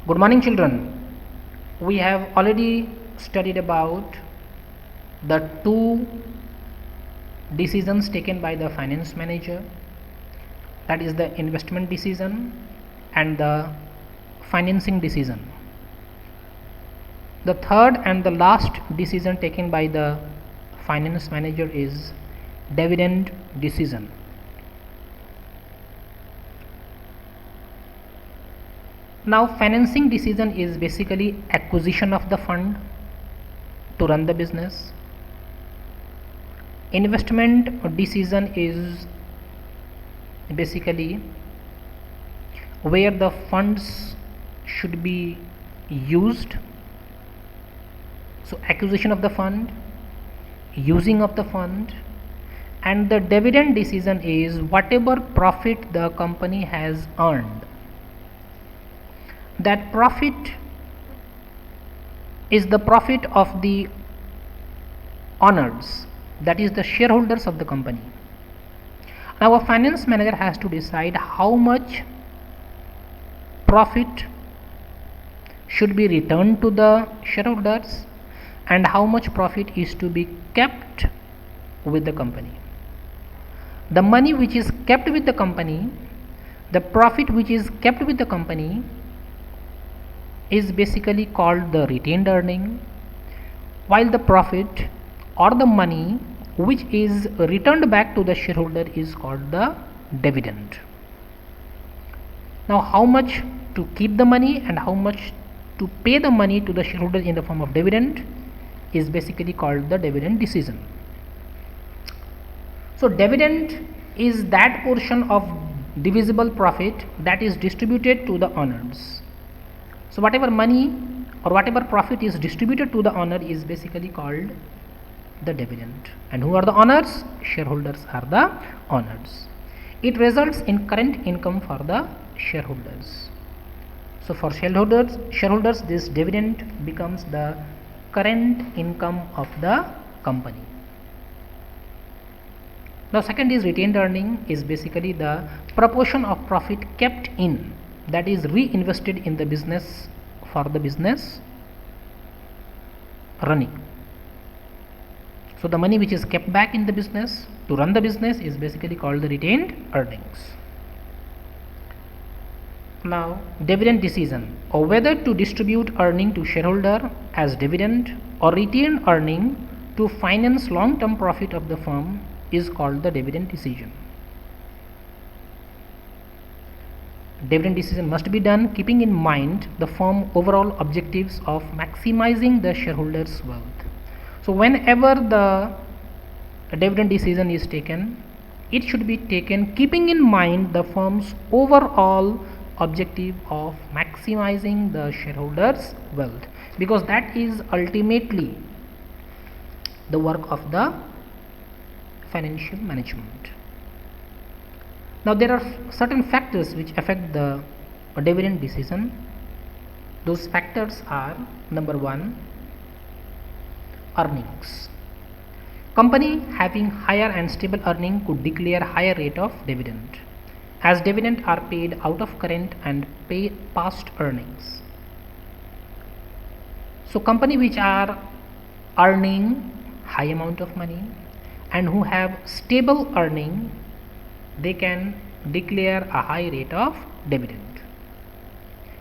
Good morning, children. We have already studied about the two decisions taken by the finance manager, that is the investment decision and the financing decision. The third and the last decision taken by the finance manager is dividend decision. Now, financing decision is basically acquisition of the fund to run the business. Investment decision is basically where the funds should be used. So, acquisition of the fund, using of the fund, and the dividend decision is whatever profit the company has earned. That profit is the profit of the owners, that is the shareholders of the company. Now a finance manager has to decide how much profit should be returned to the shareholders and how much profit is to be kept with the company. The money which is kept with the company, the profit which is kept with the company is basically called the retained earning, while the profit or the money which is returned back to the shareholder is called the dividend. Now how much to keep the money and how much to pay the money to the shareholder in the form of dividend is basically called the dividend decision. So dividend is that portion of divisible profit that is distributed to the owners. So whatever money or whatever profit is distributed to the owner is basically called the dividend. And who are the owners? Shareholders are the owners. It results in current income for the shareholders. So for shareholders this dividend becomes the current income of the company. Now second is retained earning, is basically the proportion of profit kept in, that is reinvested in the business for the business running. So the money which is kept back in the business to run the business is basically called the retained earnings. Now dividend decision, or whether to distribute earning to shareholder as dividend or retain earning to finance long-term profit of the firm is called the dividend decision. Dividend decision must be done keeping in mind the firm overall objectives of maximizing the shareholders' wealth. So whenever the dividend decision is taken, it should be taken keeping in mind the firm's overall objective of maximizing the shareholders' wealth, because that is ultimately the work of the financial management. Now there are certain factors which affect the dividend decision. Those factors are: number one, earnings. Company having higher and stable earning could declare higher rate of dividend, as dividend are paid out of current and past earnings. So company which are earning high amount of money and who have stable earning, they can declare a high rate of dividend,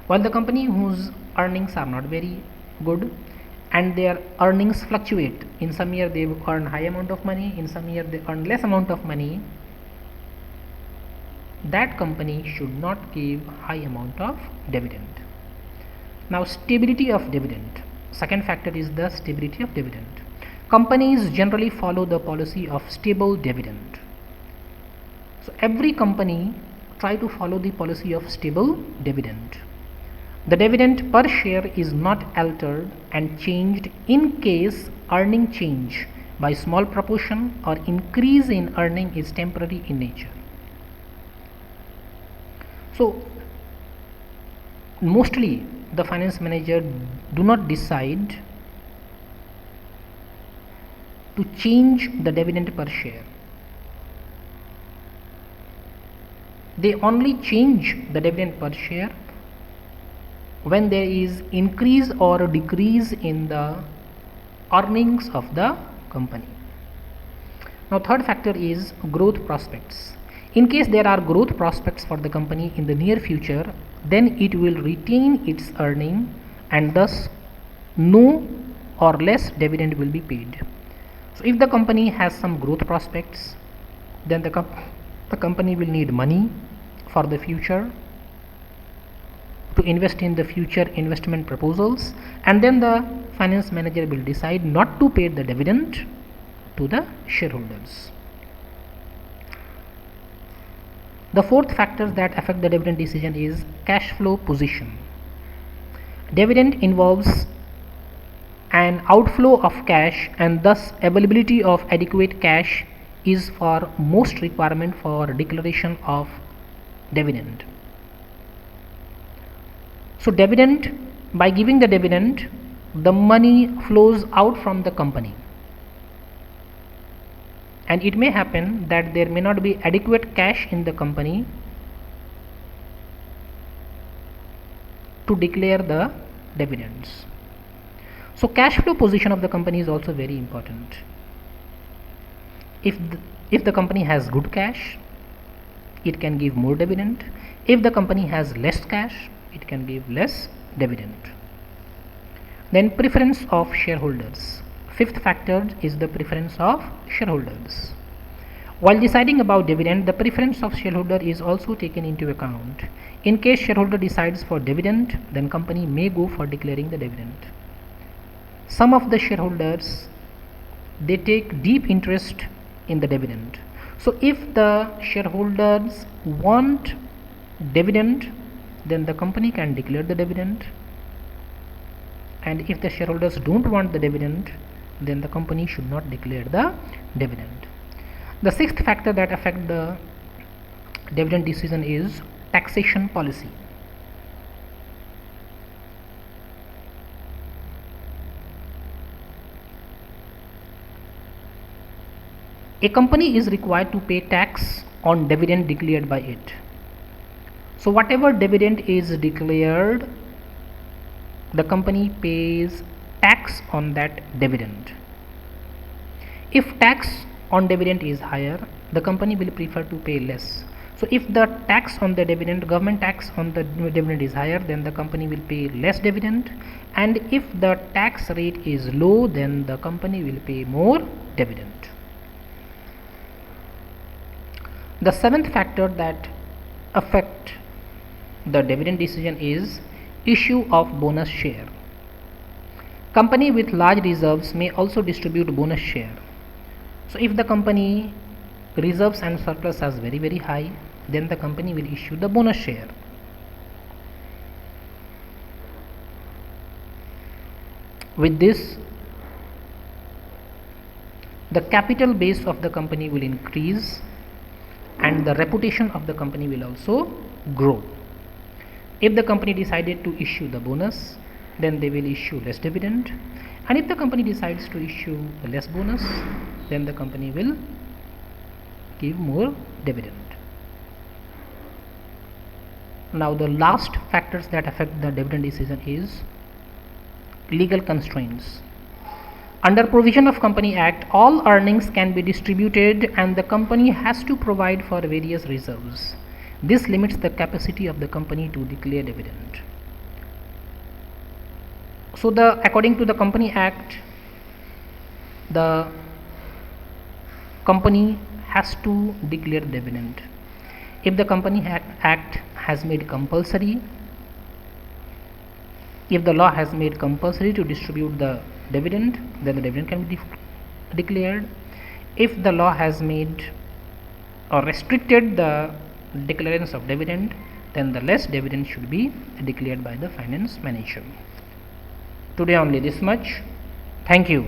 while the company whose earnings are not very good and their earnings fluctuate, in some year they earn high amount of money, in some year they earn less amount of money, that company should not give high amount of dividend. Now stability of dividend, second factor is the stability of dividend. Companies generally follow the policy of stable dividend. So every company try to follow the policy of stable dividend. The dividend per share is not altered and changed in case earning change by small proportion or increase in earning is temporary in nature. So mostly the finance manager do not decide to change the dividend per share. They only change the dividend per share when there is increase or decrease in the earnings of the company. Now third factor is growth prospects. In case there are growth prospects for the company in the near future, then it will retain its earning and thus no or less dividend will be paid. So if the company has some growth prospects, then the company will need money for the future to invest in the future investment proposals, and then the finance manager will decide not to pay the dividend to the shareholders. The fourth factor that affect the dividend decision is cash flow position. Dividend involves an outflow of cash, and thus availability of adequate cash is for most requirement for declaration of dividend. So dividend, by giving the dividend, the money flows out from the company, and it may happen that there may not be adequate cash in the company to declare the dividends. So cash flow position of the company is also very important. If the company has good cash, it can give more dividend. If the company has less cash, it can give less dividend. Then preference of shareholders. Fifth factor is the preference of shareholders. While deciding about dividend, the preference of shareholder is also taken into account. In case shareholder decides for dividend, then company may go for declaring the dividend. Some of the shareholders, they take deep interest in the dividend. So if the shareholders want dividend, then the company can declare the dividend, and if the shareholders don't want the dividend, then the company should not declare the dividend. The sixth factor that affect the dividend decision is taxation policy. A company is required to pay tax on dividend declared by it. So whatever dividend is declared, the company pays tax on that dividend. If tax on dividend is higher, the company will prefer to pay less. So if the tax on the dividend, government tax on the dividend is higher, then the company will pay less dividend, and if the tax rate is low, then the company will pay more dividend. The seventh factor that affect the dividend decision is issue of bonus share. Company with large reserves may also distribute bonus share. So if the company reserves and surplus are very high, then the company will issue the bonus share. With this, the capital base of the company will increase and the reputation of the company will also grow. If the company decided to issue the bonus, then they will issue less dividend, and if the company decides to issue less bonus, then the company will give more dividend. Now the last factors that affect the dividend decision is legal constraints. Under provision of Company Act, all earnings can be distributed and the company has to provide for various reserves. This limits the capacity of the company to declare dividend. So according to the Company Act, the company has to declare dividend. If the Company Act has made compulsory, if the law has made compulsory to distribute the dividend, then the dividend can be declared. If the law has made or restricted the declaration of dividend, then the less dividend should be declared by the finance manager. Today only this much. Thank you.